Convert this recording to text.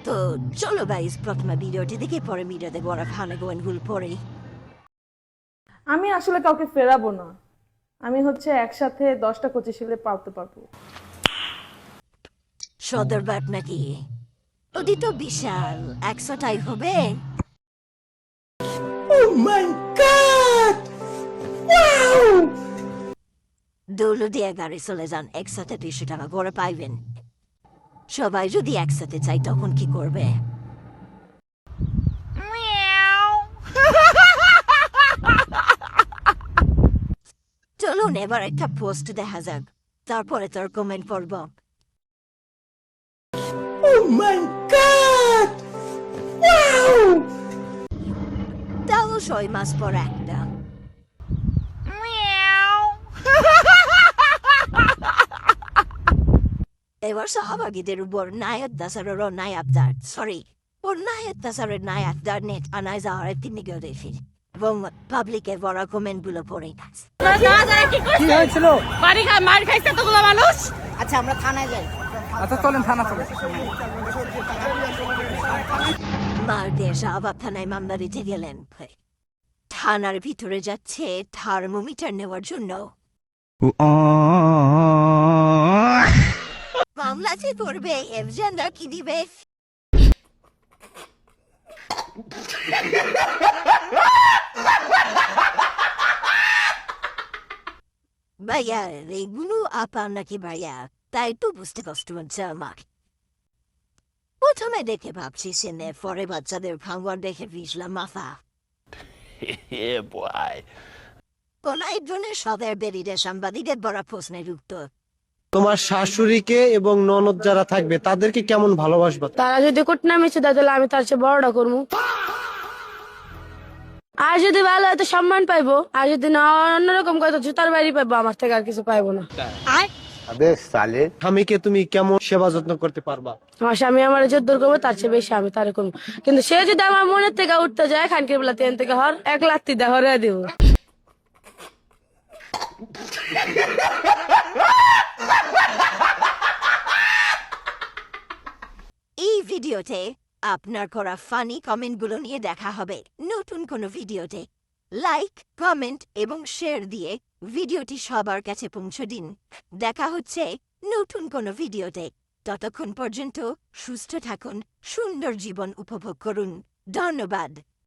তো চলো গাইস, প্রথমে ভিডিওটি দেখে পরে ভিডিওতে বড় ফানে গোয়েনগুল পড়ি। আমি আসলে কাউকে ফেরাবো না। আমি একসাথে 10টা কোচি ছেলে পালতে পারবো। সদর বাট নাকি? ওদি তো বিশাল, 100টাই হবে। দৌলো দিয়ে গাড়ি চলে যান, একসাথে 200 টাকা করে পাইবেন। সবাই যদি একসাথে চাই তখন কি করবে? চলুন এবার একটা পোস্ট দেখা যাক, তারপরে তোর কমেন্ট পড়ব। তাও 6 মাস পর একটা। এবার সহভাগীদের উপর নায়ক দাসারের নায়াবদার ওর নায়ক দাসারের নায়াবদার নেট আনায় যাওয়ার তিনি গেছে এবং পাবলিকের বড় কমেন্ট গুলো পড়ে গেছে। কি হয়েছিল? মার খাইছে এতগুলো মানুষ। আচ্ছা আমরা থানায় যাই। আচ্ছা চলেন থানা চলে। মার দিয়ে শাহবাগ থানায় মামলা দিতে গেলেন। থানার ভিতরে যাচ্ছে থার্মোমিটার নেওয়ার জন্য। মামলা যে করবে এফজেন্ডার কি দিবে? ভাইয়া এগুলো আপা নাকি ভাইয়া, তাই তো বুঝতে কষ্ট হচ্ছে আমার। প্রথমে দেখে ভাবছি সেনে, পরে বাচ্চাদের ভাঙবার দেখে ভিজলাম মাথা। কোন একজনের সদের বেরিয়ে সাংবাদিকের বড় প্রশ্নের উত্তর। তোমার শাশুড়িকে এবং ননদ যারা থাকবে তাদেরকে কেমন ভালোবাসবা? তারা যদি কোট নামিছে তাহলে আমি তার চেয়ে বড়টা করবো। আর যদি ভালো হয়তো সম্মান পাইবো, আর যদি না অন্যরকম কত জুতার বাড়ি পাইবো, আমার থেকে আর কিছু পাইবো না। স্বামীকে তুমি কেমন সেবা যত্ন করতে পারবা? আমার স্বামী আমার যদ্দুর করবো তার চেয়ে বেশি আমি তারে করবো, কিন্তু সে যদি আমার মনের থেকে উঠতে যায় খানকির বেলা তেন থেকে হর 1 লাত্তি দা হরে দিব। এই ভিডিওতে আপনার করা ফানি কমেন্টগুলো নিয়ে দেখা হবে নতুন কোনো ভিডিওতে। লাইক, কমেন্ট এবং শেয়ার দিয়ে ভিডিওটি সবার কাছে পৌঁছে দিন। দেখা হচ্ছে নতুন কোনো ভিডিওতে। ততক্ষণ পর্যন্ত সুস্থ থাকুন, সুন্দর জীবন উপভোগ করুন। ধন্যবাদ।